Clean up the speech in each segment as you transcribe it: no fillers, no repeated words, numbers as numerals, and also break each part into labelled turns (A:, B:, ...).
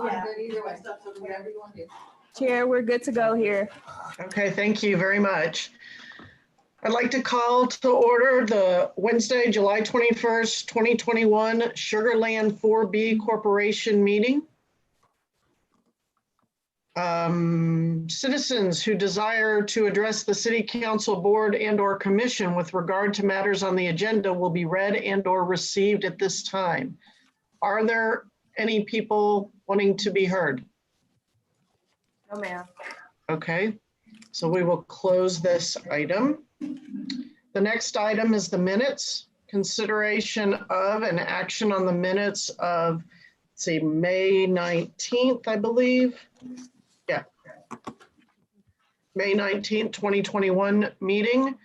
A: I'm good either way. So whatever you want to do.
B: Chair, we're good to go here.
C: Okay, thank you very much. I'd like to call to order the Wednesday, July 21st, 2021 Sugarland 4B Corporation meeting. Citizens who desire to address the City Council Board and/or Commission with regard to matters on the agenda will be read and/or received at this time. Are there any people wanting to be heard?
B: No, ma'am.
C: Okay, so we will close this item. The next item is the minutes. Consideration of an action on the minutes of, let's see, May 19th, I believe. Yeah. May 19th, 2021 meeting.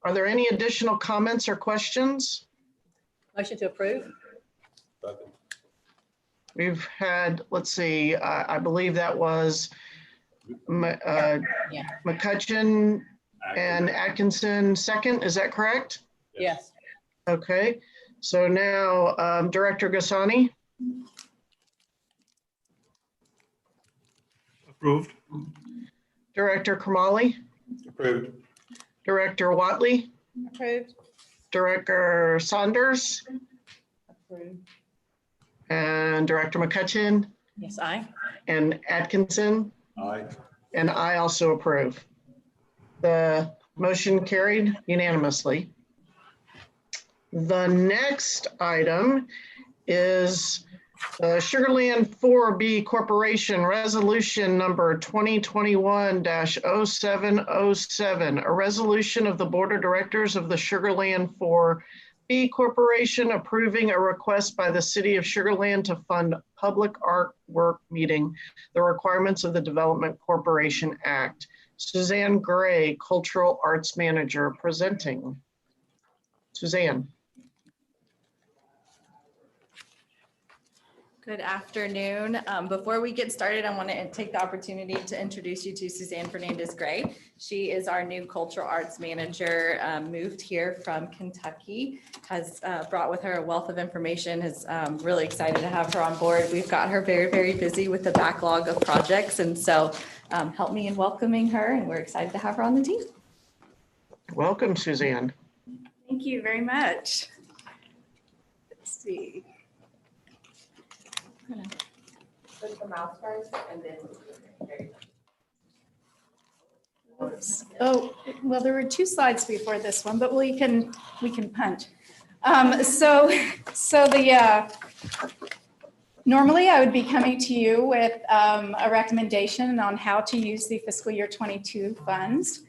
C: Are there any additional comments or questions?
A: Motion to approve.
C: We've had, let's see, I believe that was McCutcheon and Atkinson second, is that correct?
A: Yes.
C: Okay, so now Director Gasani.
D: Approved.
C: Director Kamali.
D: Approved.
C: Director Watley.
A: Approved.
C: Director Saunders.
A: Approved.
C: And Director McCutcheon.
A: Yes, aye.
C: And Atkinson.
D: Aye.
C: And I also approve. The motion carried unanimously. The next item is the Sugarland 4B Corporation Resolution number 2021-0707, a resolution of the Board of Directors of the Sugarland 4B Corporation approving a request by the City of Sugarland to fund public artwork meeting the requirements of the Development Corporation Act. Suzanne Gray, Cultural Arts Manager, presenting. Suzanne.
E: Good afternoon. Before we get started, I want to take the opportunity to introduce you to Suzanne Fernandez-Gray. She is our new Cultural Arts Manager, moved here from Kentucky, has brought with her a wealth of information, is really excited to have her on board. We've got her very, very busy with the backlog of projects, and so help me in welcoming her, and we're excited to have her on the team.
C: Welcome, Suzanne.
E: Thank you very much. Let's see. I'm gonna put the mouse first and then. Oops. Oh, well, there were two slides before this one, but we can punt. Normally I would be coming to you with a recommendation on how to use the fiscal year 22 funds.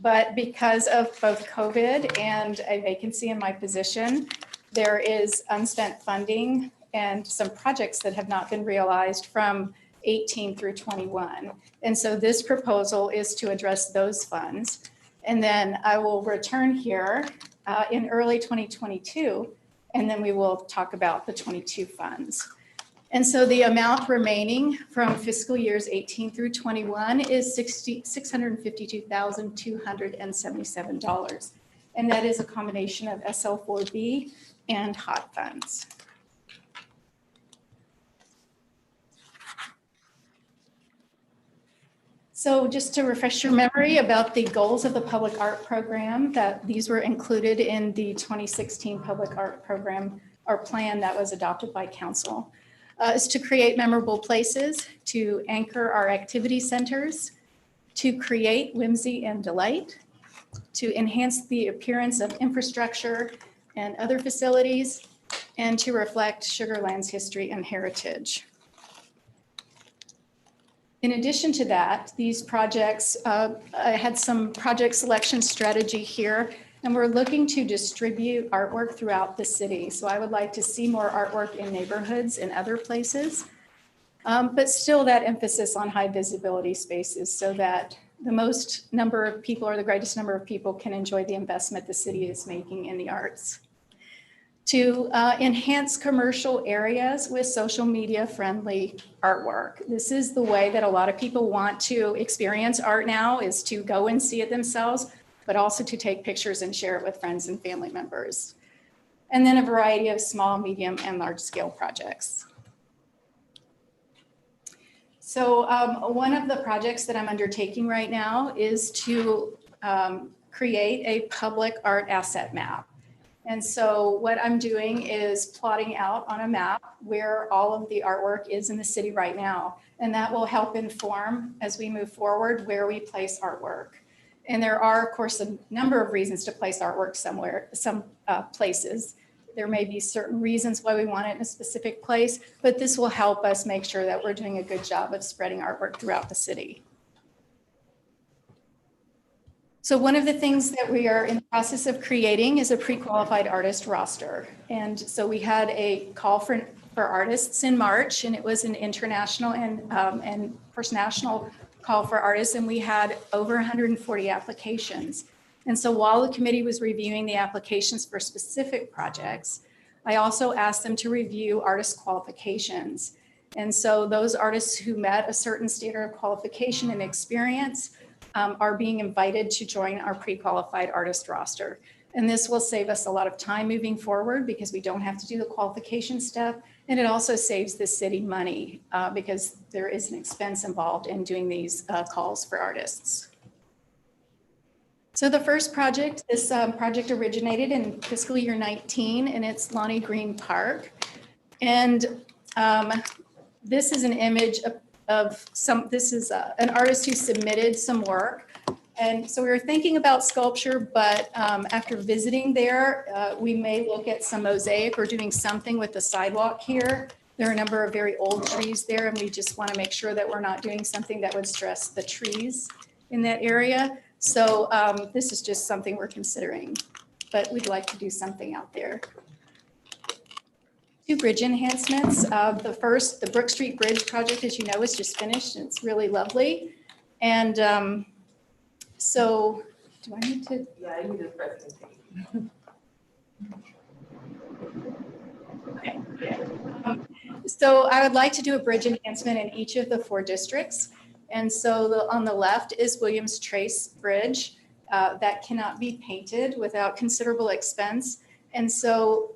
E: But because of both COVID and a vacancy in my position, there is unspent funding and some projects that have not been realized from 18 through 21. And so this proposal is to address those funds. And then I will return here in early 2022, and then we will talk about the 22 funds. And so the amount remaining from fiscal years 18 through 21 is $652,277. And that is a combination of SL4B and hot funds. So just to refresh your memory about the goals of the public art program, that these were included in the 2016 public art program or plan that was adopted by council, is to create memorable places, to anchor our activity centers, to create whimsy and delight, to enhance the appearance of infrastructure and other facilities, and to reflect Sugarland's history and heritage. In addition to that, these projects, I had some project selection strategy here, and we're looking to distribute artwork throughout the city. So I would like to see more artwork in neighborhoods and other places, but still that emphasis on high visibility spaces so that the most number of people or the greatest number of people can enjoy the investment the city is making in the arts. To enhance commercial areas with social media friendly artwork. This is the way that a lot of people want to experience art now, is to go and see it themselves, but also to take pictures and share it with friends and family members. And then a variety of small, medium, and large scale projects. So one of the projects that I'm undertaking right now is to create a public art asset map. And so what I'm doing is plotting out on a map where all of the artwork is in the city right now. And that will help inform, as we move forward, where we place artwork. And there are, of course, a number of reasons to place artwork somewhere, some places. There may be certain reasons why we want it in a specific place, but this will help us make sure that we're doing a good job of spreading artwork throughout the city. So one of the things that we are in the process of creating is a pre-qualified artist roster. And so we had a call for artists in March, and it was an international and first national call for artists, and we had over 140 applications. And so while the committee was reviewing the applications for specific projects, I also asked them to review artist qualifications. And so those artists who met a certain standard of qualification and experience are being invited to join our pre-qualified artist roster. And this will save us a lot of time moving forward because we don't have to do the qualification step. And it also saves the city money because there is an expense involved in doing these calls for artists. So the first project, this project originated in fiscal year 19, and it's Lonnie Green Park. And this is an image of this is an artist who submitted some work. And so we were thinking about sculpture, but after visiting there, we may look at some mosaic or doing something with the sidewalk here. There are a number of very old trees there, and we just want to make sure that we're not doing something that would stress the trees in that area. So this is just something we're considering, but we'd like to do something out there. Two bridge enhancements. The Brook Street Bridge project, as you know, is just finished, and it's really lovely. And so, do I need to?
B: Yeah, I need a presentation.
E: Okay. So I would like to do a bridge enhancement in each of the 4 districts. And so on the left is Williams Trace Bridge that cannot be painted without considerable expense. And so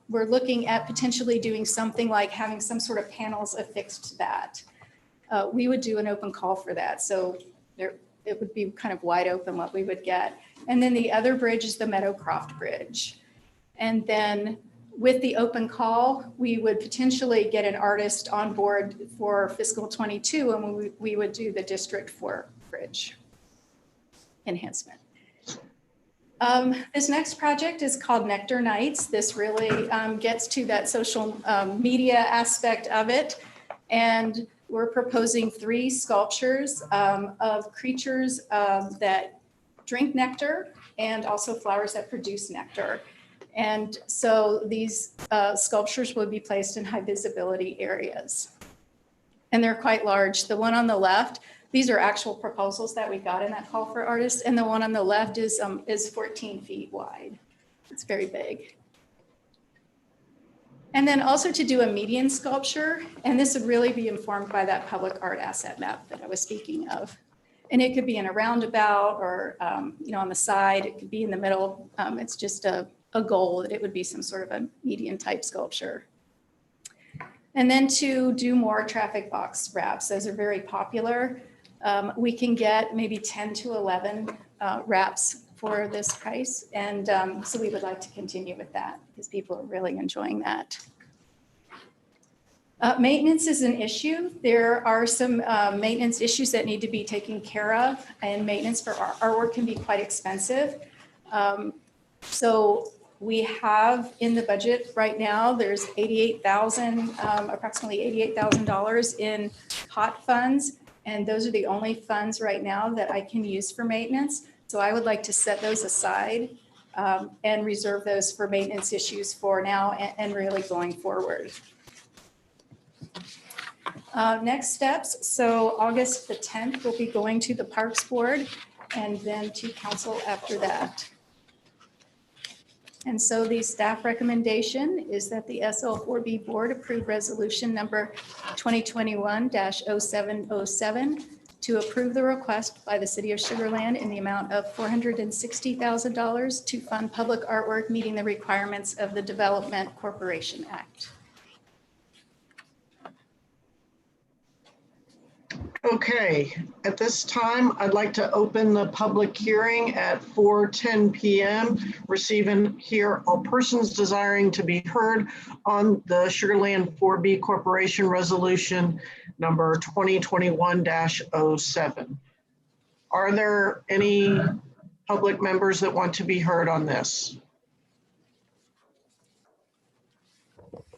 E: we're looking at potentially doing something like having some sort of panels affixed to that. We would do an open call for that. So it would be kind of wide open what we would get. And then the other bridge is the Meadowcroft Bridge. And then with the open call, we would potentially get an artist on board for fiscal 22, and we would do the District 4 bridge enhancement. This next project is called Nectar Nights. This really gets to that social media aspect of it. And we're proposing 3 sculptures of creatures that drink nectar and also flowers that produce nectar. And so these sculptures will be placed in high visibility areas. And they're quite large. The one on the left, these are actual proposals that we got in that call for artists. And the one on the left is 14 feet wide. It's very big. And then also to do a median sculpture, and this would really be informed by that public art asset map that I was speaking of. And it could be in a roundabout or on the side, it could be in the middle. It's just a goal that it would be some sort of a median type sculpture. And then to do more traffic box wraps, those are very popular. We can get maybe 10 to 11 wraps for this price. And so we would like to continue with that because people are really enjoying that. Maintenance is an issue. There are some maintenance issues that need to be taken care of, and maintenance for our work can be quite expensive. So we have in the budget right now, there's approximately $88,000 in hot funds. And those are the only funds right now that I can use for maintenance. So I would like to set those aside and reserve those for maintenance issues for now and really going forward. Next steps. So August the 10th, we'll be going to the Parks Board and then to council after that. And so the staff recommendation is that the SL4B board approve resolution number 2021-0707 to approve the request by the city of Sugar Land in the amount of $460,000 to fund public artwork meeting the requirements of the Development Corporation Act.
C: Okay, at this time, I'd like to open the public hearing at 4:10 PM. Receive and hear all persons desiring to be heard on the Sugarland 4B Corporation Resolution number 2021-07. Are there any public members that want to be heard on this?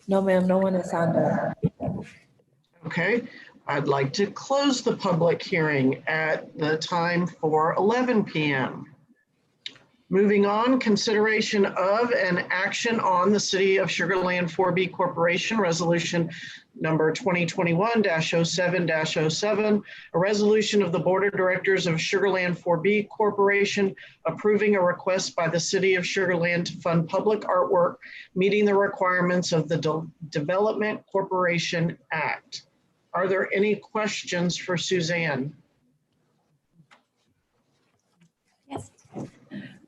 B: No, ma'am, no one has signed up.
C: Okay, I'd like to close the public hearing at the time for 11 PM. Moving on, consideration of and action on the City of Sugarland 4B Corporation Resolution number 2021-07-07, a resolution of the Board of Directors of Sugarland 4B Corporation approving a request by the City of Sugarland to fund public artwork meeting the requirements of the Development Corporation Act. Are there any questions for Suzanne?
A: Yes.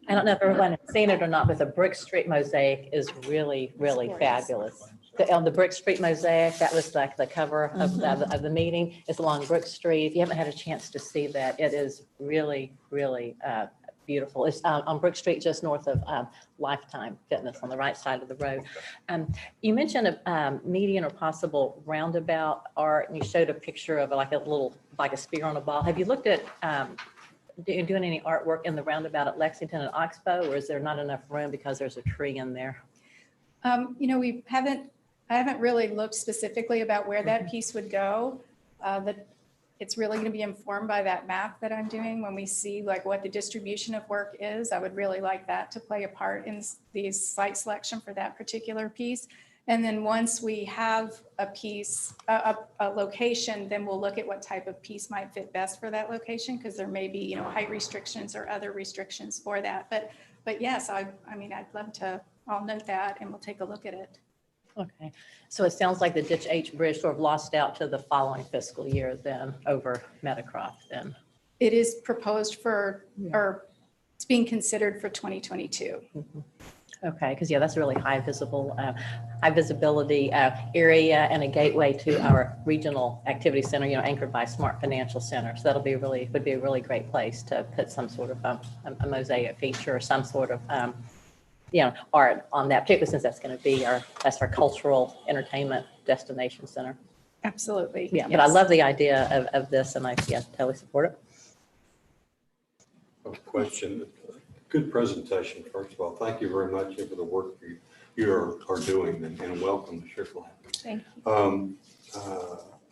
A: I don't know if everyone has seen it or not, but the Brick Street mosaic is really, really fabulous. On the Brick Street mosaic, that was like the cover of the meeting. It's along Brick Street. If you haven't had a chance to see that, it is really, really beautiful. It's on Brick Street, just north of Lifetime Fitness on the right side of the road. You mentioned a median or possible roundabout art, and you showed a picture of like a spear on a ball. Have you looked at doing any artwork in the roundabout at Lexington and Oxbow, or is there not enough room because there's a tree in there?
E: I haven't really looked specifically about where that piece would go. It's really going to be informed by that map that I'm doing when we see like what the distribution of work is. I would really like that to play a part in the site selection for that particular piece. And then once we have a piece, a location, then we'll look at what type of piece might fit best for that location, because there may be, height restrictions or other restrictions for that. But yes, I mean, I'd love to, I'll note that and we'll take a look at it.
A: Okay, so it sounds like the Ditch H Bridge sort of lost out to the following fiscal year then over Meadowcroft then.
E: It is proposed for, or it's being considered for 2022.
A: Mm-hmm. Okay, because that's a really high visibility area and a gateway to our regional activity center, anchored by Smart Financial Center. So would be a really great place to put some sort of a mosaic feature or some sort of art on that, particularly since that's going to be our cultural entertainment destination center.
E: Absolutely.
A: Yeah,
E: yes.
A: But I love the idea of this, and I totally support it.
D: A question. Good presentation, first of all. Thank you very much for the work you are doing, and welcome to Sugarland.
E: Thank you.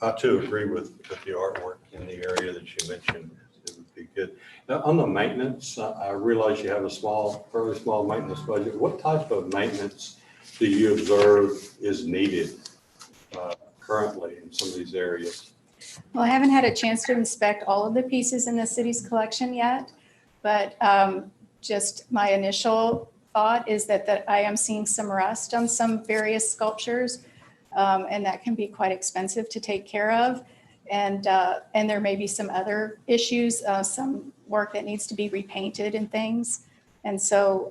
D: I too agree with the artwork in the area that you mentioned. It would be good. Now, on the maintenance, I realize you have a fairly small maintenance budget. What type of maintenance do you observe is needed currently in some of these areas?
E: Well, I haven't had a chance to inspect all of the pieces in the city's collection yet, but just my initial thought is that I am seeing some rust on some various sculptures, and that can be quite expensive to take care of. And there may be some other issues, some work that needs to be repainted and things. And so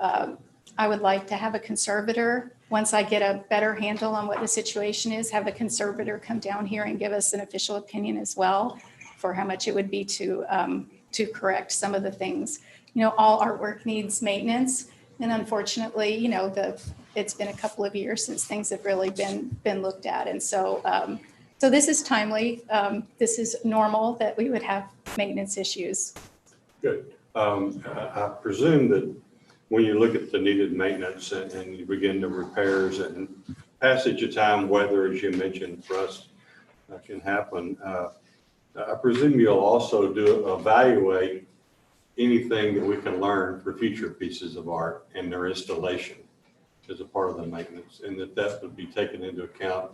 E: I would like to have a conservator, once I get a better handle on what the situation is, have a conservator come down here and give us an official opinion as well for how much it would be to correct some of the things. All artwork needs maintenance. And unfortunately, it's been a couple of years since things have really been looked at. And so, so this is timely. This is normal that we would have maintenance issues.
D: Good. I presume that when you look at the needed maintenance and you begin the repairs and passage of time, weather, as you mentioned, rust can happen. I presume you'll also evaluate anything that we can learn for future pieces of art and their installation as a part of the maintenance, and that would be taken into account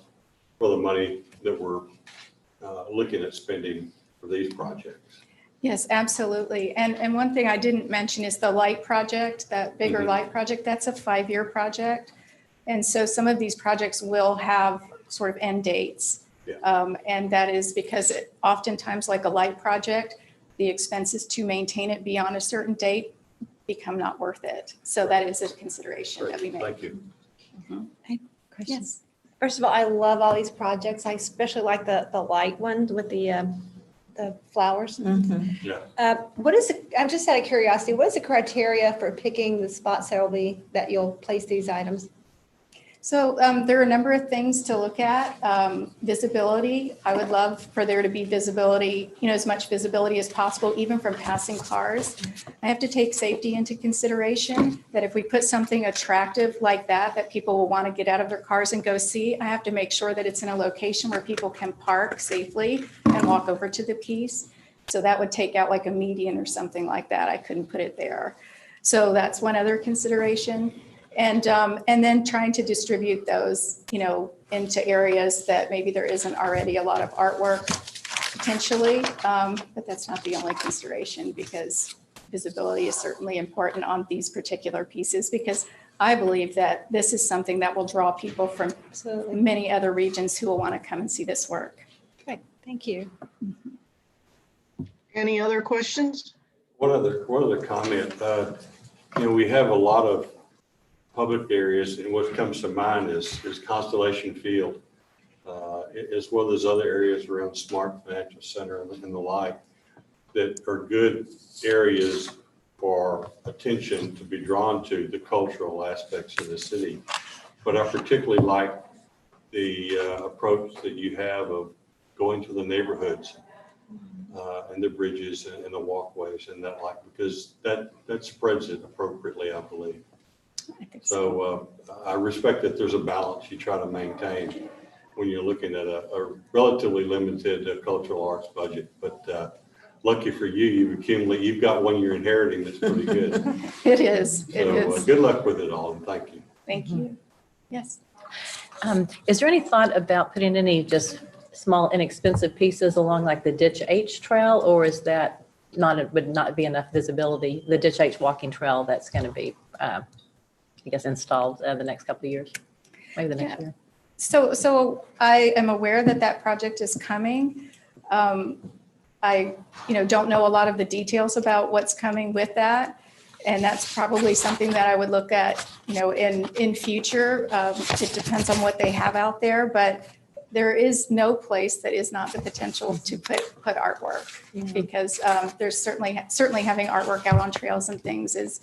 D: for the money that we're looking at spending for these projects.
E: Yes, absolutely. And one thing I didn't mention is the light project, that bigger light project. That's a 5-year project. And so some of these projects will have sort of end dates.
D: Yeah.
E: And that is because oftentimes, like a light project, the expenses to maintain it beyond a certain date become not worth it. So that is a consideration that we make.
D: Thank you.
E: Mm-hmm.
F: Yes. First of all, I love all these projects. I especially like the light ones with the the flowers.
D: Yeah.
F: What is, I'm just out of curiosity, what is the criteria for picking the spots that you'll place these items?
E: So there are a number of things to look at. Visibility, I would love for there to be visibility, as much visibility as possible, even from passing cars. I have to take safety into consideration, that if we put something attractive like that people will want to get out of their cars and go see, I have to make sure that it's in a location where people can park safely and walk over to the piece. So that would take out like a median or something like that. I couldn't put it there. So that's one other consideration. And then trying to distribute those, into areas that maybe there isn't already a lot of artwork potentially. But that's not the only consideration, because visibility is certainly important on these particular pieces, because I believe that this is something that will draw people from
F: Absolutely.
E: many other regions who will want to come and see this work.
F: Okay, thank you.
C: Any other questions?
D: One other comment. We have a lot of public areas, and what comes to mind is Constellation Field, as well as other areas around Smart Financial Center and the like, that are good areas for attention to be drawn to the cultural aspects of the city. But I particularly like the approach that you have of going to the neighborhoods and the bridges and the walkways and that, like, because that spreads it appropriately, I believe.
E: I think
D: So I respect that there's a balance you try to maintain when you're looking at a relatively limited cultural arts budget. But lucky for you, you've got one you're inheriting that's pretty good.
E: It is. It
D: So
E: is.
D: good luck with it all, and thank you.
E: Thank you. Yes.
A: Is there any thought about putting any just small inexpensive pieces along like the Ditch H trail, or is that would not be enough visibility? The Ditch H walking trail that's going to be, I guess, installed the next couple of years, maybe the next year.
E: So I am aware that project is coming. I, don't know a lot of the details about what's coming with that. And that's probably something that I would look at, in future. It depends on what they have out there, but there is no place that is not the potential to put artwork, because there's certainly having artwork out on trails and things is,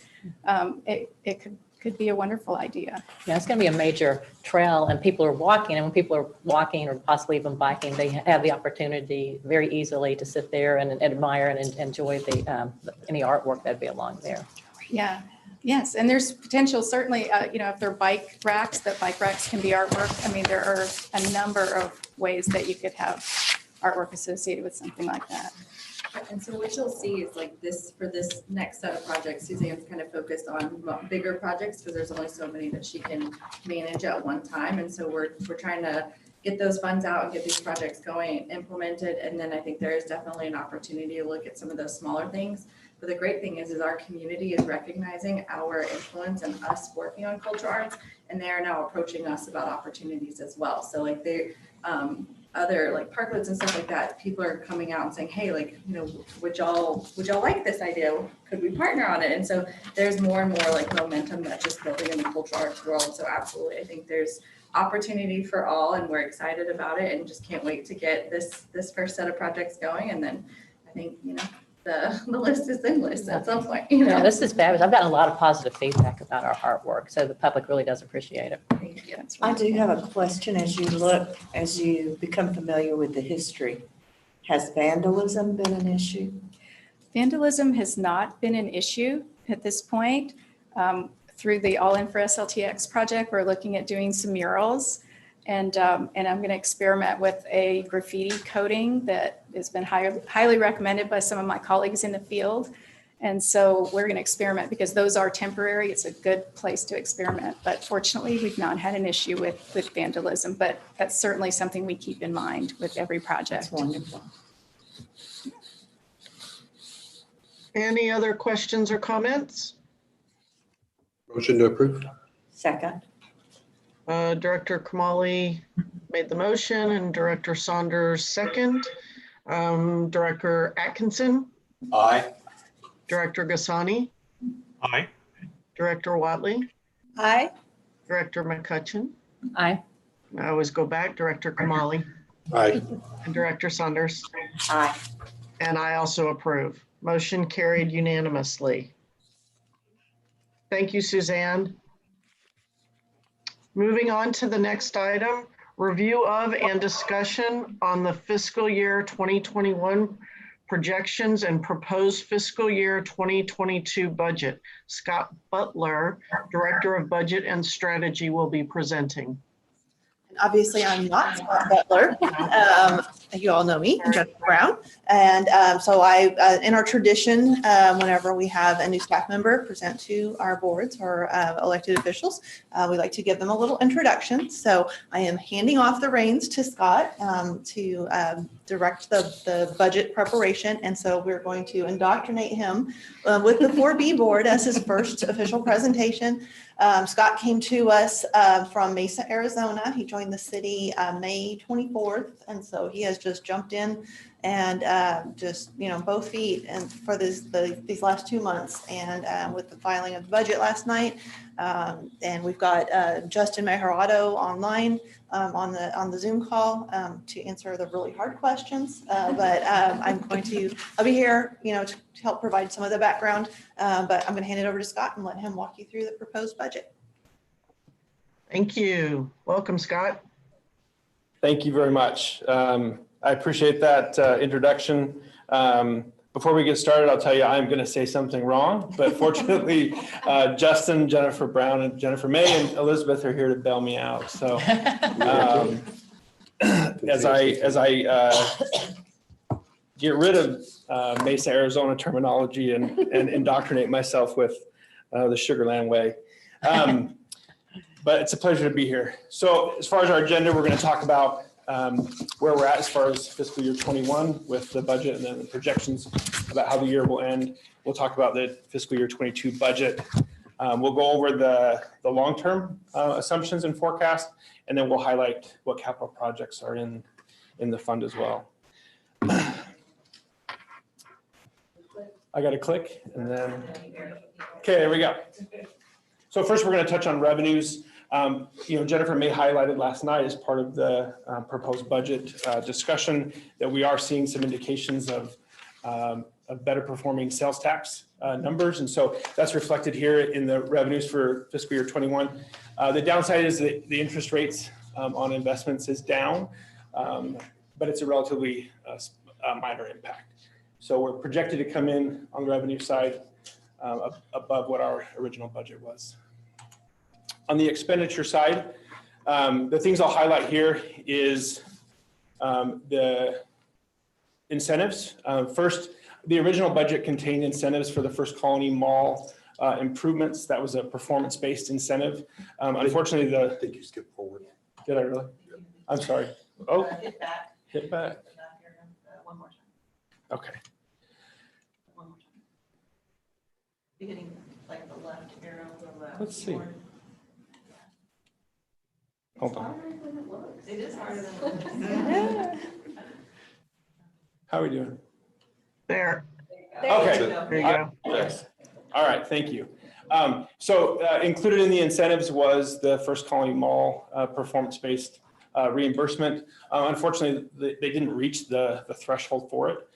E: it could be a wonderful idea.
A: Yeah, it's going to be a major trail, and people are walking, and when people are walking or possibly even biking, they have the opportunity very easily to sit there and admire and enjoy any artwork that'd be along there.
E: Yeah. Yes. And there's potential, certainly, if they're bike racks, that bike racks can be artwork. I mean, there are a number of ways that you could have artwork associated with something like that.
G: And so what you'll see is like this, for this next set of projects, Suzanne's kind of focused on bigger projects because there's only so many that she can manage at one time. And so we're trying to get those funds out and get these projects going, implemented. And then I think there is definitely an opportunity to look at some of those smaller things. But the great thing is our community is recognizing our influence and us working on cultural arts, and they are now approaching us about opportunities as well. So like other like parklets and stuff like that, people are coming out and saying, hey, like, would y'all like this idea? Could we partner on it? And so there's more and more like momentum that's just building in the cultural arts world. So absolutely, I think there's opportunity for all, and we're excited about it and just can't wait to get this first set of projects going. And then I think, the list is endless at some point.
A: Yeah, this is fabulous. I've gotten a lot of positive feedback about our artwork, so the public really does appreciate it.
G: Thank you.
B: I do have a question as you become familiar with the history. Has vandalism been an issue?
E: Vandalism has not been an issue at this point. Through the All In for SLTX project, we're looking at doing some murals. And I'm going to experiment with a graffiti coating that has been highly recommended by some of my colleagues in the field. And so we're going to experiment because those are temporary. It's a good place to experiment. But fortunately, we've not had an issue with vandalism. But that's certainly something we keep in mind with every project.
B: That's wonderful.
C: Any other questions or comments?
H: Motion to approve.
B: Second.
C: Director Kamali made the motion and Director Saunders second. Director Atkinson,
D: Aye.
C: Director Gasani,
H: Aye.
C: Director Watley,
F: Aye.
C: Director McCutcheon.
A: Aye.
C: I always go back, Director Kamali
H: Aye.
C: and Director Saunders.
B: Aye.
C: And I also approve. Motion carried unanimously. Thank you, Suzanne. Moving on to the next item, review of and discussion on the fiscal year 2021 projections and proposed fiscal year 2022 budget. Scott Butler, Director of Budget and Strategy, will be presenting.
I: Obviously, I'm not Scott Butler. You all know me, Jennifer Brown. And so in our tradition, whenever we have a new staff member present to our boards or elected officials, we like to give them a little introduction. So I am handing off the reins to Scott to direct the budget preparation. And so we're going to indoctrinate him with the 4B board as his first official presentation. Scott came to us from Mesa, Arizona. He joined the city May 24th. And so he has just jumped in and just, both feet and for these last 2 months. And with the filing of the budget last night, and we've got Justin Meharado online on the Zoom call to answer the really hard questions. But I'll be here, to help provide some of the background. But I'm going to hand it over to Scott and let him walk you through the proposed budget.
C: Thank you. Welcome, Scott.
J: Thank you very much. I appreciate that introduction. Before we get started, I'll tell you I'm going to say something wrong, but fortunately, Justin, Jennifer Brown, and Jennifer May and Elizabeth are here to bail me out. So as I get rid of Mesa, Arizona terminology and indoctrinate myself with the Sugarland way. But it's a pleasure to be here. So as far as our agenda, we're going to talk about where we're at as far as fiscal year 21 with the budget and then the projections about how the year will end. We'll talk about the fiscal year 22 budget. We'll go over the long-term assumptions and forecast, and then we'll highlight what capital projects are in the fund as well. I got to click and then, okay, there we go. So first we're going to touch on revenues. Jennifer May highlighted last night as part of the proposed budget discussion that we are seeing some indications of better performing sales tax numbers. And so that's reflected here in the revenues for fiscal year 21. The downside is that the interest rates on investments is down, but it's a relatively minor impact. So we're projected to come in on the revenue side above what our original budget was. On the expenditure side, the things I'll highlight here is the incentives. First, the original budget contained incentives for the First Colony Mall improvements. That was a performance-based incentive. Unfortunately,
H: I think you skipped forward.
J: Did I really? I'm sorry. Oh,
B: Hit back.
J: hit back.
B: One more time.
J: Okay.
B: One more time. You're hitting like the left arrow, the left.
J: Let's see. Hold on.
B: It is harder than it looks.
J: How are we doing?
C: There.
J: Okay.
C: There you go.
J: Yes. All right. Thank you. So included in the incentives was the First Colony Mall performance-based reimbursement. Unfortunately, they didn't reach the threshold for it.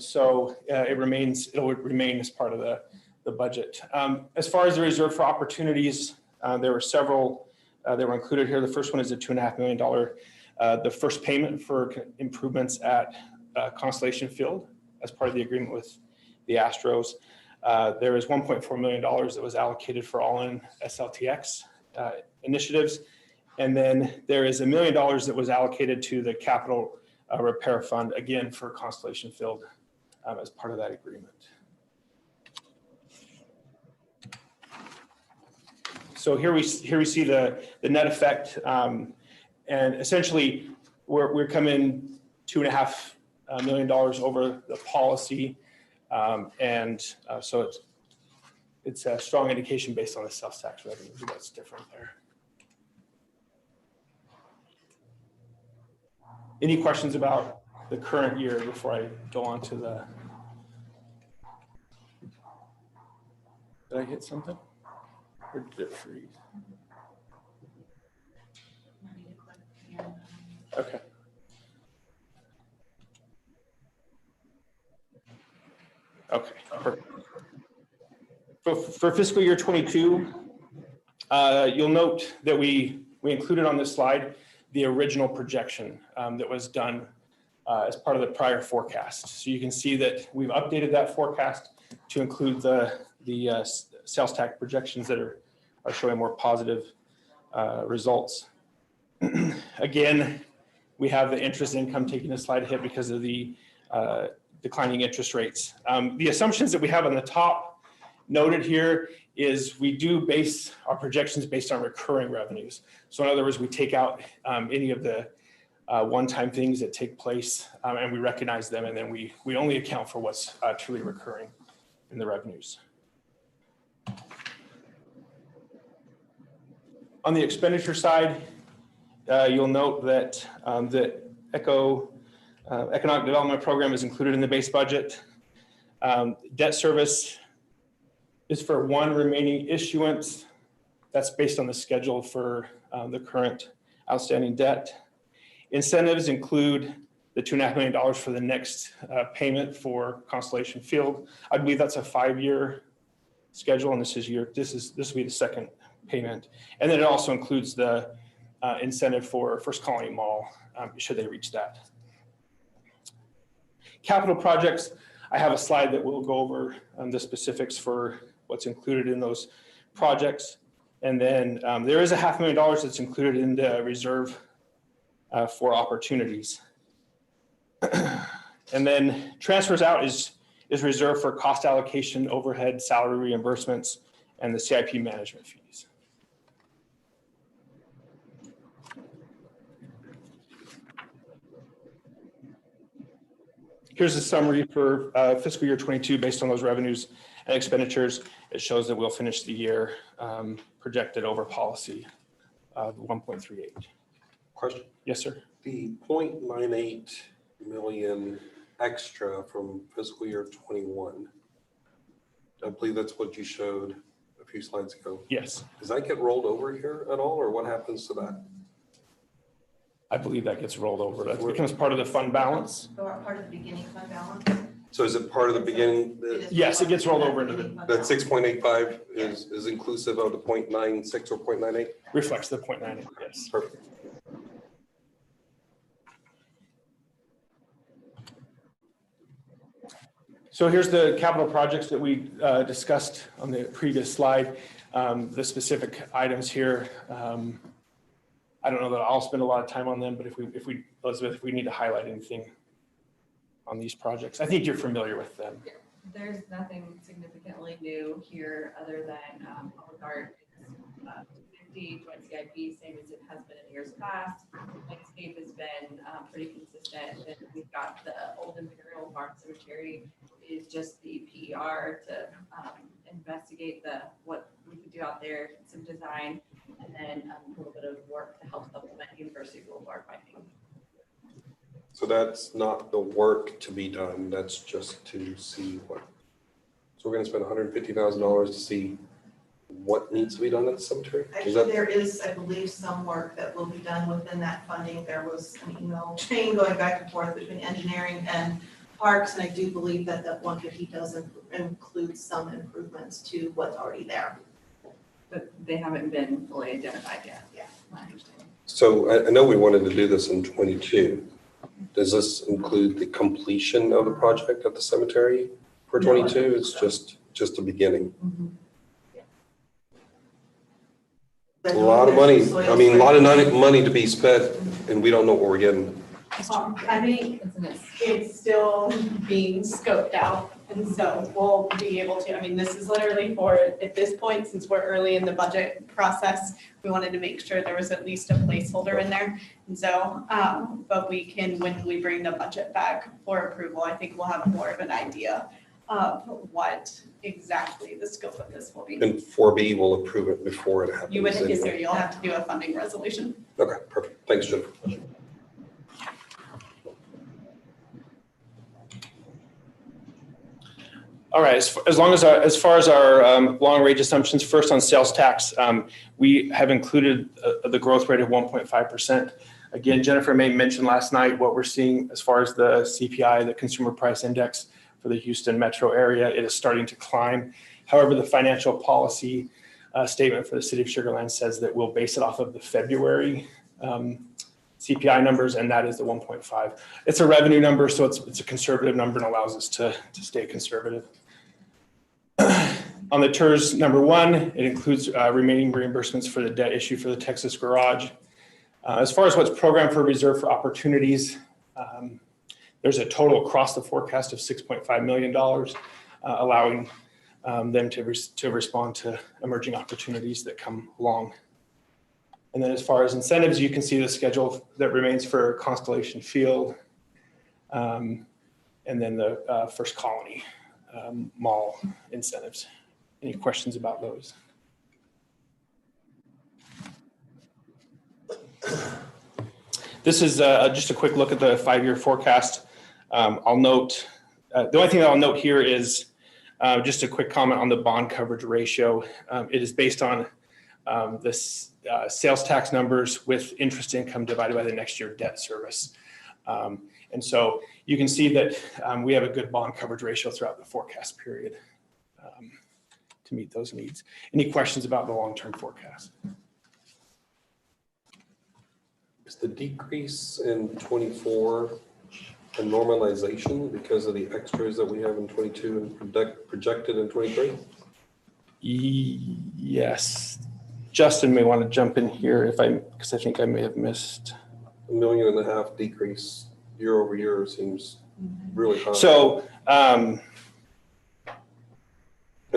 J: So it'll remain as part of the budget. As far as the reserve for opportunities, there were several that were included here. The first one is a $2.5 million, the first payment for improvements at Constellation Field as part of the agreement with the Astros. There is $1.4 million that was allocated for all-in SLTX initiatives. And then there is $1 million that was allocated to the capital repair fund, again, for Constellation Field as part of that agreement. So here we see the net effect, and essentially we're coming $2.5 million over the policy, so it's a strong indication based on the sales tax revenue that's different there. Any questions about the current year before I go on to the? Did I hit something? Or did it freeze? Okay. Okay. Perfect. For fiscal year 22, you'll note that we included on this slide the original projection that was done as part of the prior forecast. So you can see that we've updated that forecast to include the sales tax projections that are showing more positive results. Again, we have the interest income taking a slight hit because of the declining interest rates. The assumptions that we have on the top noted here is we do base our projections based on recurring revenues. So in other words, we take out any of the one-time things that take place and we recognize them, and then we only account for what's truly recurring in the revenues. On the expenditure side, you'll note that the economic development program is included in the base budget. Debt service is for one remaining issuance. That's based on the schedule for the current outstanding debt. Incentives include the $2.5 million for the next payment for Constellation Field. I believe that's a 5-year schedule, and this will be the second payment. And then it also includes the incentive for First Colony Mall, should they reach that. Capital projects, I have a slide that will go over the specifics for what's included in those projects. And then there is a $500,000 that's included in the reserve for opportunities. And then transfers out is reserved for cost allocation, overhead, salary reimbursements, and the CIP management fees. Here's a summary for fiscal year 22 based on those revenues and expenditures. It shows that we'll finish the year projected over policy of 1.38.
H: Question?
J: Yes, sir.
H: The 0.98 million extra from fiscal year 21, I believe that's what you showed a few slides ago.
J: Yes.
H: Does that get rolled over here at all, or what happens to that?
J: I believe that gets rolled over. That becomes part of the fund balance.
I: Or part of the beginning fund balance?
H: So is it part of the beginning?
J: Yes, it gets rolled over into the,
H: That 6.85 is inclusive of the 0.96 or 0.98?
J: reflects the 0.98, yes.
H: Perfect.
J: So here's the capital projects that we discussed on the previous slide. The specific items here. I don't know that I'll spend a lot of time on them, but Elizabeth, if we need to highlight anything on these projects, I think you're familiar with them.
G: There's nothing significantly new here other than Oligarch 250 joint CIP, same as it has been in years past. Landscape has been pretty consistent. And we've got the Old Imperial Farm Cemetery is just the PER to investigate what we could do out there, some design, and then a little bit of work to help supplement University Boulevard finding.
H: So that's not the work to be done, that's just to see what. So we're gonna spend $150,000 to see what needs to be done at the cemetery?
I: Actually, there is, I believe, some work that will be done within that funding. There was an email chain going back and forth between engineering and parks, and I do believe that that 150 does include some improvements to what's already there.
G: But they haven't been fully identified yet.
I: Yeah.
G: My understanding.
H: So I know we wanted to do this in 22. Does this include the completion of the project at the cemetery for 22? It's just a beginning. A lot of money, I mean, a lot of money to be spent, and we don't know what we're getting.
K: I think it's still being scoped out, and so we'll be able to, I mean, this is literally for, at this point, since we're early in the budget process, we wanted to make sure there was at least a placeholder in there. And so, but we can, when we bring the budget back for approval, I think we'll have more of an idea of what exactly the scope of this will be.
H: And 4B will approve it before it happens.
K: You would, yes, sir,
H: anyway.
K: you'll have to do a funding resolution.
H: Okay, perfect. Thanks, Jennifer.
J: All right, as far as our long range assumptions, first on sales tax, we have included the growth rate of 1.5%. Again, Jennifer May mentioned last night what we're seeing as far as the CPI, the Consumer Price Index for the Houston metro area. It is starting to climb. However, the financial policy statement for the city of Sugar Land says that we'll base it off of the February CPI numbers, and that is the 1.5. It's a revenue number, so it's a conservative number and allows us to stay conservative. On the TERS number 1, it includes remaining reimbursements for the debt issue for the Texas garage. As far as what's programmed for reserve for opportunities, there's a total across the forecast of $6.5 million, allowing them to respond to emerging opportunities that come along. And then as far as incentives, you can see the schedule that remains for Constellation Field, and then the First Colony Mall incentives. Any questions about those? This is just a quick look at the 5-year forecast. I'll note, the only thing that I'll note here is just a quick comment on the bond coverage ratio. It is based on this sales tax numbers with interest income divided by the next year debt service. And so you can see that we have a good bond coverage ratio throughout the forecast period to meet those needs. Any questions about the long-term forecast?
H: Is the decrease in 24 a normalization because of the extras that we have in 22 and projected in 23?
J: Yes. Justin may want to jump in here because I think I may have missed.
H: $1.5 million decrease year over year seems really high.
J: So,
H: and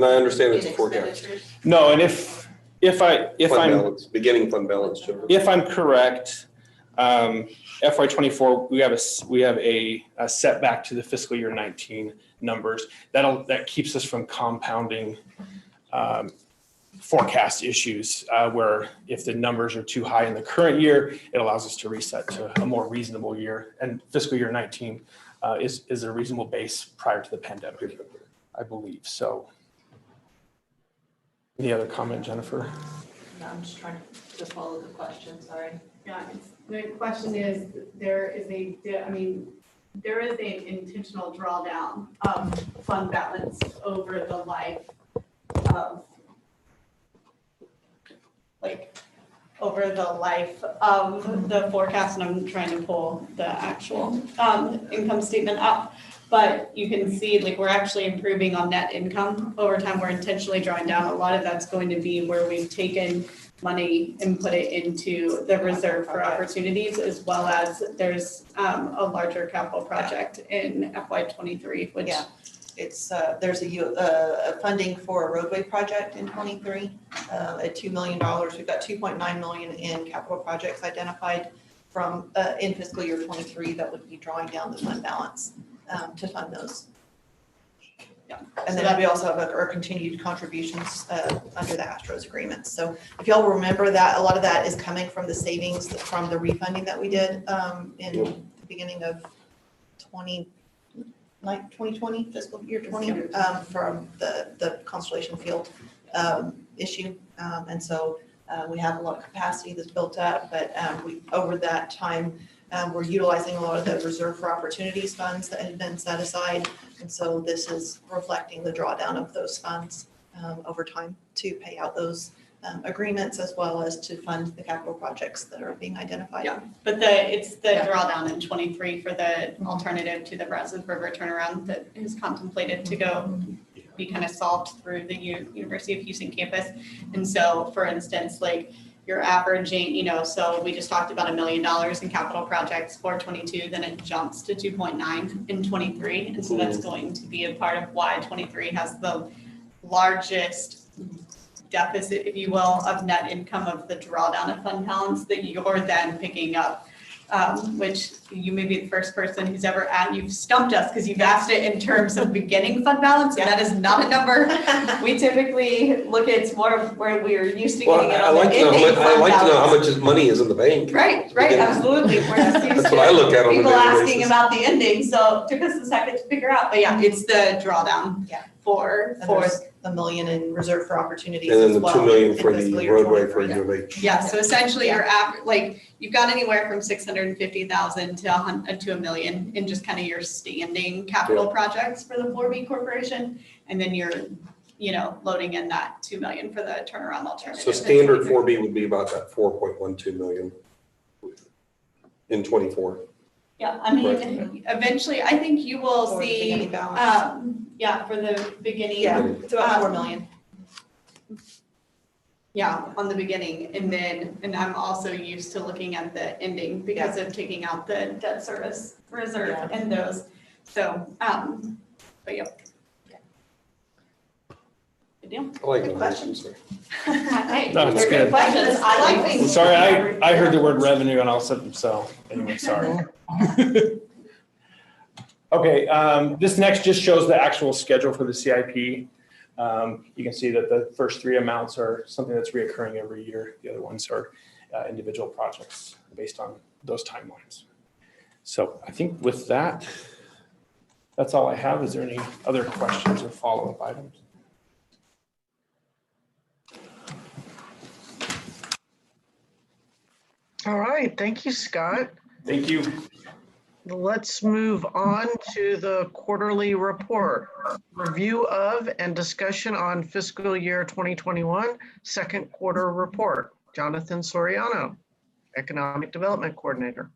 H: I understand it's a forecast.
J: no, and if
H: Beginning fund balance.
J: if I'm correct, FY24 we have a setback to the fiscal year 19 numbers that keeps us from compounding forecast issues where if the numbers are too high in the current year, it allows us to reset to a more reasonable year. And fiscal year 19 is a reasonable base prior to the pandemic, I believe. So any other comment, Jennifer?
I: No, I'm just trying to follow the question, sorry.
K: Yeah, the question is, there is an intentional drawdown of fund balance over the life of, the forecast, and I'm trying to pull the actual income statement up. But you can see, we're actually improving on net income over time. We're intentionally drawing down. A lot of that's going to be where we've taken money and put it into the reserve for opportunities, as well as there's a larger capital project in FY23, which
I: It's there's a funding for a roadway project in 23 at $2 million. We've got 2.9 million in capital projects identified from in fiscal year 23 that would be drawing down the fund balance to fund those. And then we also have our continued contributions under the Astros agreements. So if y'all remember that, a lot of that is coming from the savings from the refunding that we did in the beginning of 2020, fiscal year 20, from the Constellation Field issue. And so we have a lot of capacity that's built up, but over that time, we're utilizing a lot of the reserve for opportunities funds that had been set aside. And so this is reflecting the drawdown of those funds over time to pay out those agreements, as well as to fund the capital projects that are being identified.
K: Yeah, but it's the drawdown in 23 for the alternative to the Brazos River turnaround that is contemplated to go be kind of solved through the University of Houston campus. And so, for instance, you're averaging, so we just talked about $1 million in capital projects for 22, then it jumps to 2.9 in 23. And so that's going to be a part of why 23 has the largest deficit, if you will, of net income of the drawdown of fund balance that you're then picking up, which you may be the first person who's ever you've stumped us because you've asked it in terms of beginning fund balance, and that is not a number. We typically look at more of where we are used to getting it on the ending fund balance.
H: I like to know how much money is in the bank.
K: Right, absolutely. We're just used
H: That's what I look at on a
K: people
H: daily
K: asking
H: basis.
K: about the ending, so it took us a second to figure out, but yeah, it's the drawdown for
I: There's $1 million in reserve for opportunities
H: And then
I: as
H: the
I: well.
H: 2 million
I: in
H: for
I: fiscal
H: the
I: year
H: roadway for
I: 23.
H: U of H.
K: Yeah, so essentially you're like, you've got anywhere from 650,000 to $1 million in just kind of your standing capital projects for the 4B corporation. And then you're, loading in that 2 million for the turnaround alternative.
H: So standard 4B would be about that 4.12 million in 24.
K: Yeah, I mean, eventually, I think you will
I: For the
K: see,
I: beginning balance.
K: for the beginning.
I: Yeah, it's about 4 million.
K: Yeah, on the beginning, and I'm also used to looking at the ending because of taking out the debt service reserve
A: Yeah.
K: and those, so, but yeah. Good deal.
H: I like
I: Good
H: the
I: questions.
K: Hey,
J: No, it's
K: they're
J: good.
K: questions, I like things.
J: Sorry, I heard the word revenue and all of a sudden, so anyway, sorry. Okay, this next just shows the actual schedule for the CIP. You can see that the first 3 amounts are something that's reoccurring every year. The other ones are individual projects based on those timelines. So I think with that, that's all I have. Is there any other questions or follow-up items?
C: All right, thank you, Scott.
J: Thank you.
C: Let's move on to the quarterly report. Review of and discussion on fiscal year 2021, second quarter report. Jonathan Soriano, Economic Development Coordinator.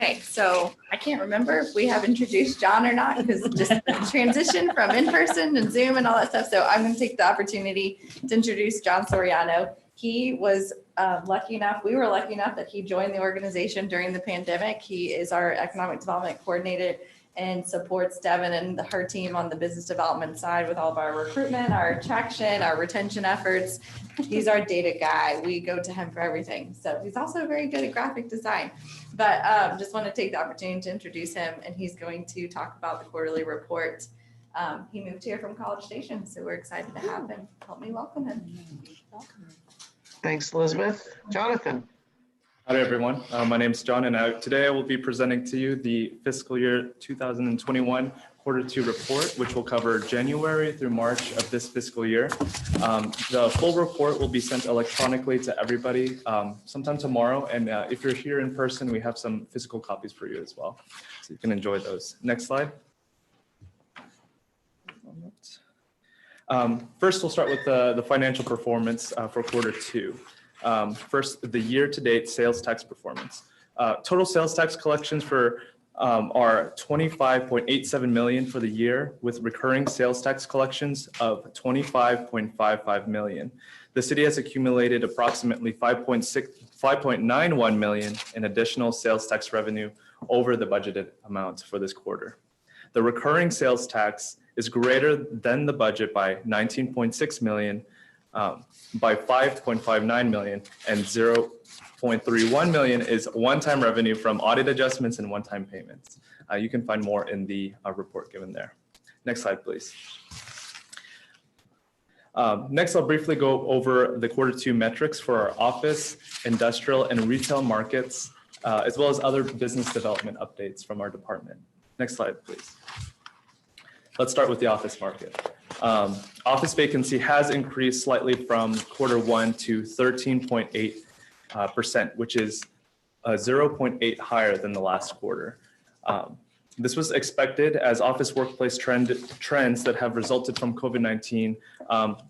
G: Okay, so I can't remember if we have introduced John or not, because just the transition from in-person and Zoom and all that stuff. So I'm going to take the opportunity to introduce John Soriano. He was we were lucky enough that he joined the organization during the pandemic. He is our economic development coordinator and supports Devin and her team on the business development side with all of our recruitment, our attraction, our retention efforts. He's our data guy. We go to him for everything. So he's also very good at graphic design. But just want to take the opportunity to introduce him, and he's going to talk about the quarterly report. He moved here from College Station, so we're excited to have him. Help me welcome him.
C: Thanks, Elizabeth. Jonathan.
L: Hi, everyone. My name is John, and today I will be presenting to you the fiscal year 2021 quarter 2 report, which will cover January through March of this fiscal year. The full report will be sent electronically to everybody sometime tomorrow. And if you're here in person, we have some physical copies for you as well, so you can enjoy those. Next slide. First, we'll start with the financial performance for quarter 2. First, the year-to-date sales tax performance. Total sales tax collections are 25.87 million for the year, with recurring sales tax collections of 25.55 million. The city has accumulated approximately 5.91 million in additional sales tax revenue over the budgeted amounts for this quarter. The recurring sales tax is greater than the budget by 19.6 million, by 5.59 million, and 0.31 million is one-time revenue from audit adjustments and one-time payments. You can find more in the report given there. Next slide, please. Next, I'll briefly go over the quarter 2 metrics for our office, industrial, and retail markets, as well as other business development updates from our department. Next slide, please. Let's start with the office market. Office vacancy has increased slightly from quarter 1 to 13.8%, which is 0.8 higher than the last quarter. This was expected as office workplace trends that have resulted from COVID-19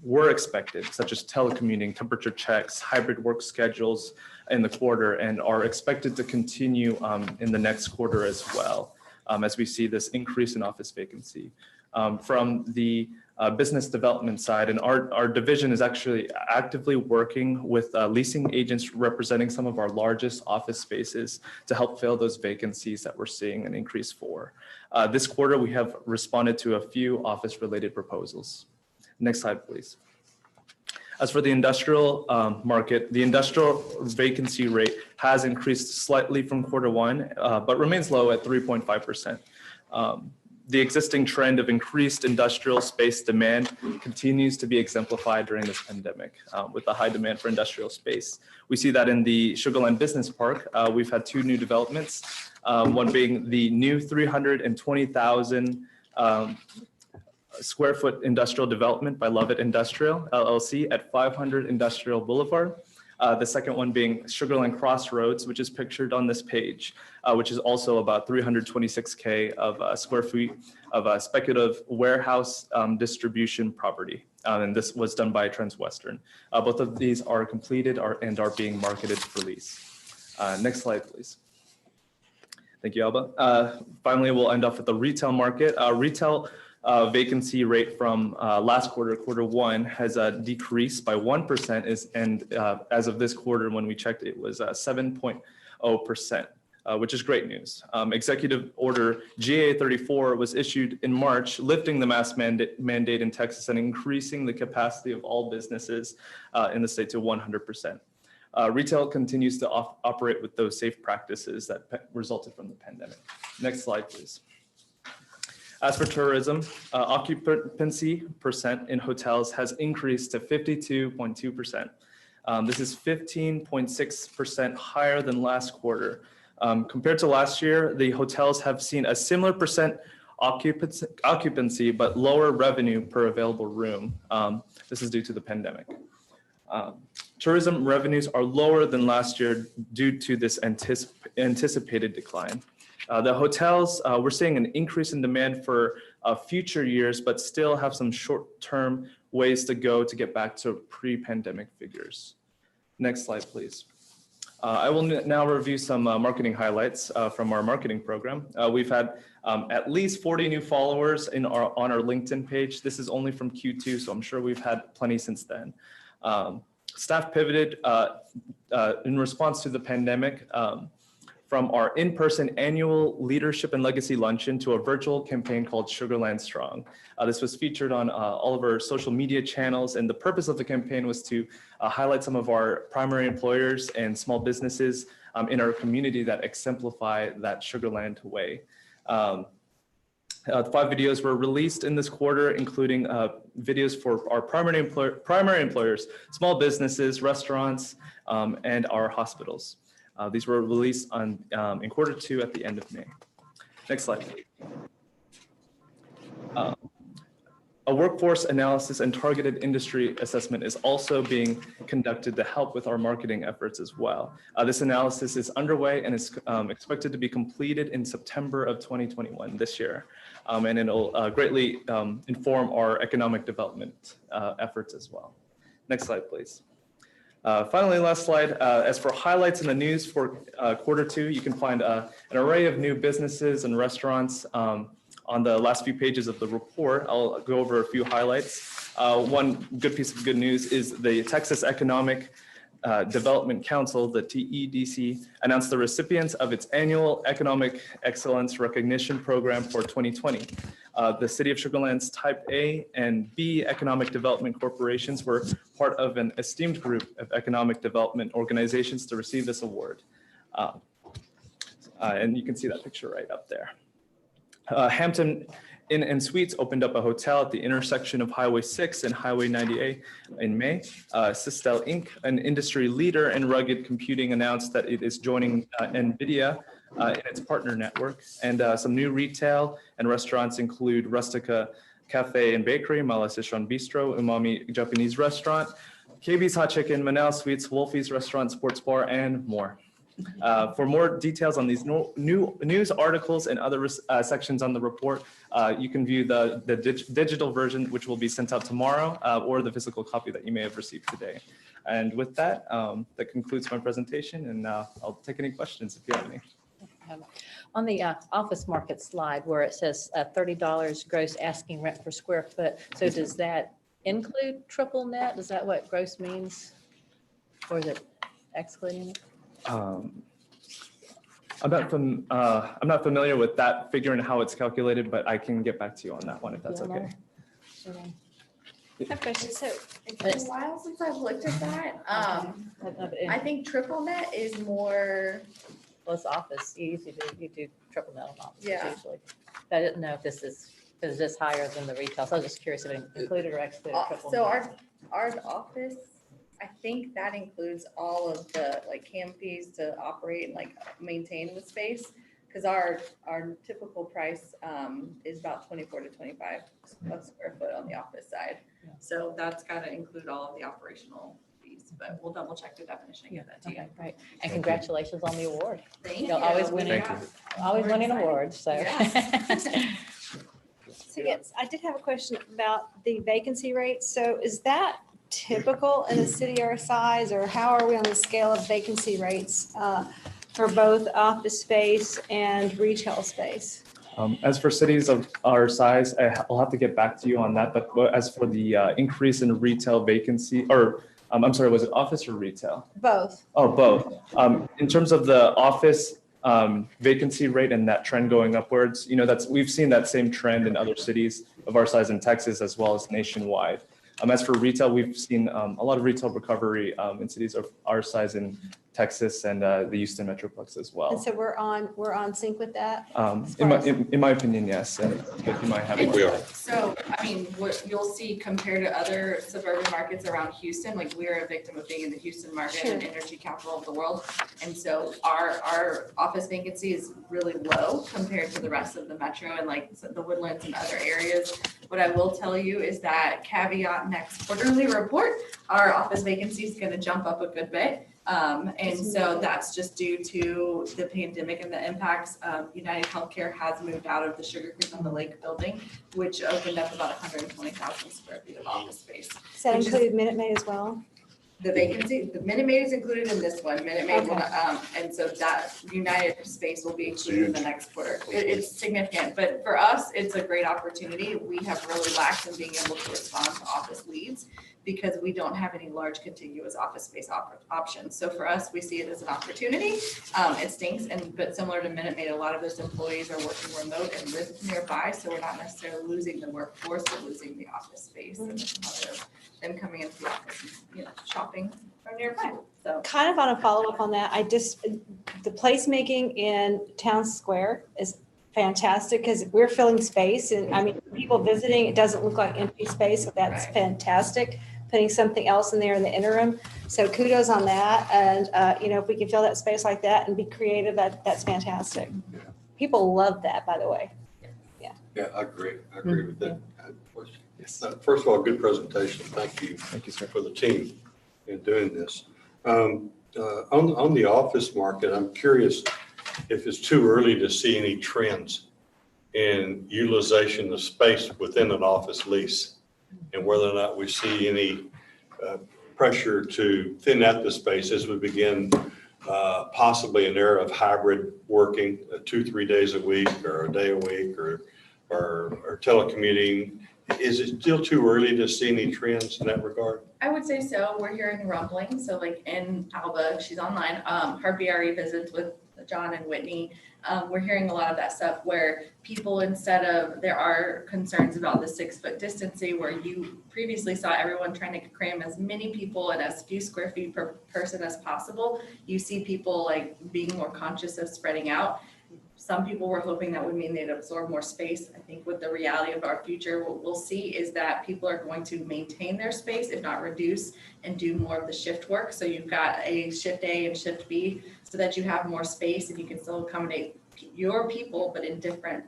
L: were expected, such as telecommuting, temperature checks, hybrid work schedules in the quarter, and are expected to continue in the next quarter as well, as we see this increase in office vacancy. From the business development side, and our division is actually actively working with leasing agents representing some of our largest office spaces to help fill those vacancies that we're seeing an increase for. This quarter, we have responded to a few office-related proposals. Next slide, please. As for the industrial market, the industrial vacancy rate has increased slightly from quarter 1, but remains low at 3.5%. The existing trend of increased industrial space demand continues to be exemplified during this pandemic with the high demand for industrial space. We see that in the Sugar Land Business Park. We've had 2 new developments, one being the new 320,000 square foot industrial development by Lovett Industrial LLC at 500 Industrial Boulevard. The second one being Sugarland Crossroads, which is pictured on this page, which is also about 326K of square feet of speculative warehouse distribution property. And this was done by Transwestern. Both of these are completed and are being marketed for lease. Next slide, please. Thank you, Alba. Finally, we'll end off with the retail market. Retail vacancy rate from last quarter, quarter one, has decreased by 1%, and as of this quarter, when we checked, it was 7.0%, which is great news. Executive Order GA 34 was issued in March, lifting the mask mandate in Texas and increasing the capacity of all businesses in the state to 100%. Retail continues to operate with those safe practices that resulted from the pandemic. Next slide, please. As for tourism, occupancy percent in hotels has increased to 52.2%. This is 15.6% higher than last quarter. Compared to last year, the hotels have seen a similar percent occupancy, but lower revenue per available room. This is due to the pandemic. Tourism revenues are lower than last year due to this anticipated decline. The hotels, we're seeing an increase in demand for future years, but still have some short-term ways to go to get back to pre-pandemic figures. Next slide, please. I will now review some marketing highlights from our marketing program. We've had at least 40 new followers on our LinkedIn page. This is only from Q2, so I'm sure we've had plenty since then. Staff pivoted in response to the pandemic from our in-person annual leadership and legacy luncheon to a virtual campaign called Sugarland Strong. This was featured on all of our social media channels, and the purpose of the campaign was to highlight some of our primary employers and small businesses in our community that exemplify that Sugarland way. 5 videos were released in this quarter, including videos for our primary employers, small businesses, restaurants, and our hospitals. These were released in quarter 2 at the end of May. Next slide. A workforce analysis and targeted industry assessment is also being conducted to help with our marketing efforts as well. This analysis is underway and is expected to be completed in September of 2021, this year. And it'll greatly inform our economic development efforts as well. Next slide, please. Finally, last slide. As for highlights in the news for quarter 2, you can find an array of new businesses and restaurants on the last few pages of the report. I'll go over a few highlights. One good piece of good news is the Texas Economic Development Council, the TEDC, announced the recipients of its annual Economic Excellence Recognition Program for 2020. The City of Sugarland's Type A and B Economic Development Corporations were part of an esteemed group of economic development organizations to receive this award. And you can see that picture right up there. Hampton Inn and Suites opened up a hotel at the intersection of Highway 6 and Highway 98 in May. Sistel Inc., an industry leader in rugged computing, announced that it is joining NVIDIA in its partner network. And some new retail and restaurants include Rustica Cafe and Bakery, Mala Sichuan Bistro, Umami Japanese Restaurant, KB's Hot Chicken, Manal Sweets, Wolfie's Restaurant, Sports Bar, and more. For more details on these new news articles and other sections on the report, you can view the digital version, which will be sent out tomorrow, or the physical copy that you may have received today. And with that, that concludes my presentation, and I'll take any questions if you have any.
A: On the office market slide where it says $30 gross asking rent per square foot, so does that include triple net? Is that what gross means? Or is it excluding it?
L: I'm not familiar with that figure and how it's calculated, but I can get back to you on that one if that's okay.
G: So it's been a while since I've looked at that. I think triple net is more.
A: Well, it's office. You do triple net on office usually. I didn't know if this is higher than the retail. So I was just curious if it included or excluded triple net.
G: So our office, I think that includes all of the like camp fees to operate and like maintain the space. because our typical price is about 24 to 25 a square foot on the office side. So that's got to include all of the operational fees, but we'll double check the definition and get that to you.
A: Okay, great. And congratulations on the award.
G: Thank you.
A: You're always winning,
L: Thank
A: always
G: We're
A: winning
G: excited.
A: awards, so.
G: Yes.
F: So yes, I did have a question about the vacancy rate. So is that typical in a city our size, or how are we on the scale of vacancy rates for both office space and retail space?
L: As for cities of our size, I'll have to get back to you on that. But as for the increase in retail vacancy, or I'm sorry, was it office or retail?
F: Both.
L: Oh, both. In terms of the office vacancy rate and that trend going upwards, we've seen that same trend in other cities of our size in Texas as well as nationwide. As for retail, we've seen a lot of retail recovery in cities of our size in Texas and the Houston Metroplex as
F: And
L: well.
F: so we're on sync with that?
L: In my opinion, yes. And you might have.
H: We are.
G: So, I mean, what you'll see compared to other suburban markets around Houston, like we're a victim of being in the Houston market and energy capital of the world. And so our office vacancy is really low compared to the rest of the metro and like the Woodlands and other areas. What I will tell you is that caveat next quarterly report, our office vacancy is going to jump up a good bit. And so that's just due to the pandemic and the impacts. United Healthcare has moved out of the Sugar Creek on the Lake building, which opened up about 120,000 square feet of office space.
F: Does that include Minute Maid as well?
G: The vacancy, the Minute Maid is included in this one, Minute Maid, and so that United space will be included in the next quarter. It's significant, but for us, it's a great opportunity. We have really lacked in being able to respond to office leads because we don't have any large contiguous office space options. So for us, we see it as an opportunity. It stinks, but similar to Minute Maid, a lot of those employees are working remote and live nearby, so we're not necessarily losing the workforce, we're losing the office space and them coming into the office, shopping from nearby. So
F: Kind of on a follow-up on that, the placemaking in Town Square is fantastic because we're filling space, and I mean, people visiting, it doesn't look like empty space, so that's fantastic. Putting something else in there in the interim. So kudos on that. And, if we can fill that space like that and be creative, that's fantastic. People love that, by the way.
D: Yeah, I agree. I agree with that.
L: Yes.
D: First of all, good presentation. Thank you.
L: Thank you, sir.
D: For the team in doing this. On the office market, I'm curious if it's too early to see any trends in utilization of space within an office lease and whether or not we see any pressure to thin out the space as we begin possibly an era of hybrid working, 2-3 days a week or a day a week or telecommuting. Is it still too early to see any trends in that regard?
G: I would say so. We're hearing rumbling. So like in Alba, she's online, her BRE visits with John and Whitney. We're hearing a lot of that stuff where people, there are concerns about the 6-foot distancing where you previously saw everyone trying to cram as many people and as few square feet per person as possible. You see people like being more conscious of spreading out. Some people were hoping that would mean they'd absorb more space. I think with the reality of our future, what we'll see is that people are going to maintain their space, if not reduce, and do more of the shift work. So you've got a shift A and shift B so that you have more space and you can still accommodate your people, but in different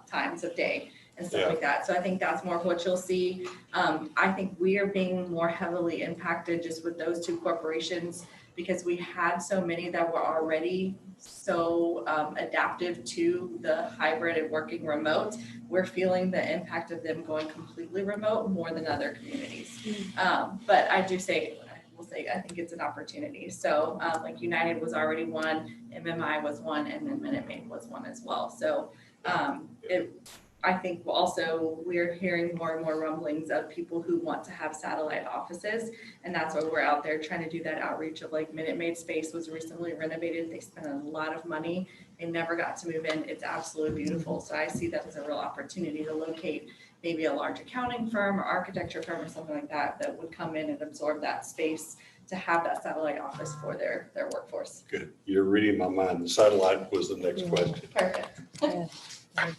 G: times of day and stuff like that. So I think that's more of what you'll see. I think we are being more heavily impacted just with those two corporations because we had so many that were already so adaptive to the hybrid and working remote. We're feeling the impact of them going completely remote more than other communities. But I will say, I think it's an opportunity. So like United was already one, MMI was one, and then Minute Maid was one as well. So I think also we're hearing more and more rumblings of people who want to have satellite offices. And that's why we're out there trying to do that outreach of like Minute Maid space was recently renovated. They spent a lot of money. They never got to move in. It's absolutely beautiful. So I see that as a real opportunity to locate maybe a large accounting firm or architecture firm or something like that that would come in and absorb that space to have that satellite office for their workforce.
D: Good. You're reading my mind. The satellite was the next question.
G: Perfect.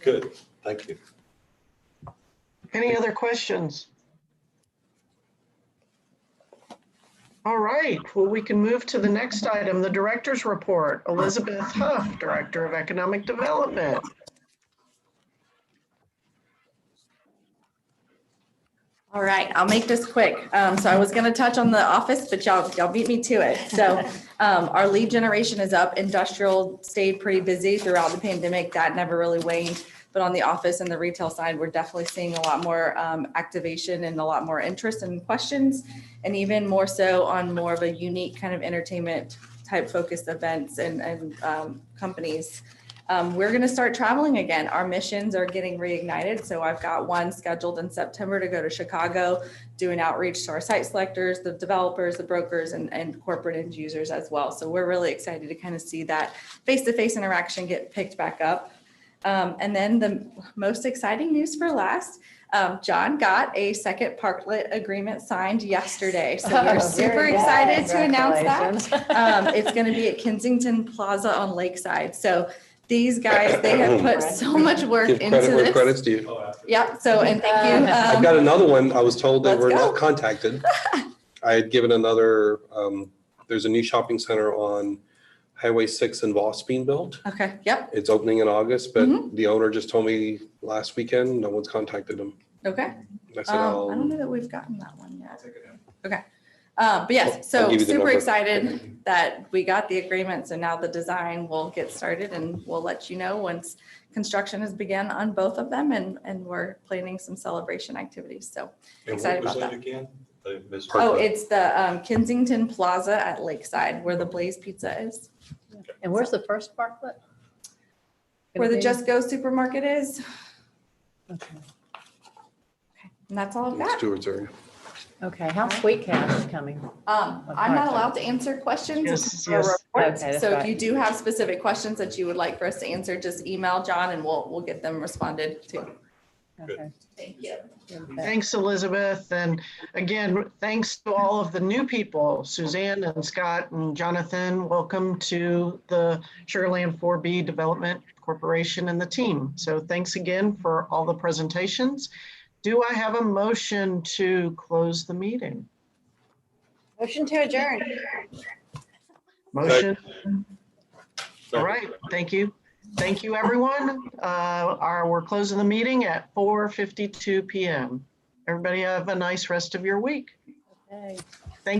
D: Good. Thank you.
C: Any other questions? All right, well, we can move to the next item, the director's report. Elizabeth Huff, Director of Economic Development.
G: All right, I'll make this quick. So I was gonna touch on the office, but y'all beat me to it. So our lead generation is up. Industrial stayed pretty busy throughout the pandemic. That never really waned. But on the office and the retail side, we're definitely seeing a lot more activation and a lot more interest and questions. And even more so on more of a unique kind of entertainment type focused events and companies. We're going to start traveling again. Our missions are getting reignited. So I've got one scheduled in September to go to Chicago, doing outreach to our site selectors, the developers, the brokers, and corporate end users as well. So we're really excited to kind of see that face-to-face interaction get picked back up. And then the most exciting news for last, John got a second parklet agreement signed yesterday. So we're super excited to announce that. It's going to be at Kensington Plaza on Lakeside. So these guys, they have put so much work
H: Give
G: into
H: credit where
G: this.
H: credit's due.
G: Yep. So, and thank you.
H: I've got another one. I was told they
G: Let's
H: were
G: go.
H: not contacted. I had given another, there's a new shopping center on Highway 6 in Voss being built.
G: Okay. Yep.
H: It's opening in August, but
G: Mhm.
H: the owner just told me last weekend, no one's contacted him.
G: Okay.
H: I said,
G: I don't
H: I'll
G: know that we've gotten that one yet. Okay. But yes,
H: I'll
G: so
H: give you the
G: super
H: number.
G: excited that we got the agreement. So now the design will get started and we'll let you know once construction has begun on both of them and we're planning some celebration activities. So
D: And
G: excited
D: what was
G: about
D: that again? I missed
G: oh,
D: it.
G: it's the Kensington Plaza at Lakeside where the Blaze Pizza is,
A: And where's the first parklet?
G: where the Just Go supermarket is.
A: Okay.
G: And that's all I've
H: in
G: got.
H: Stewart's area.
A: Okay, how's Sweet Cast coming?
G: I'm not allowed to answer questions.
C: Yes,
G: or
C: yes.
G: reports.
A: Okay, that's
G: So if
A: right.
G: you do have specific questions that you would like for us to answer, just email John and we'll get them responded to.
A: Okay.
G: Thank you.
C: Thanks, Elizabeth. And again, thanks to all of the new people, Suzanne and Scott and Jonathan. Welcome to the Sugarland 4B Development Corporation and the team. So thanks again for all the presentations. Do I have a motion to close the meeting?
F: Motion to adjourn.
C: Motion? All right, thank you. Thank you, everyone. We're closing the meeting at 4:52 p.m. Everybody have a nice rest of your week.
A: Okay.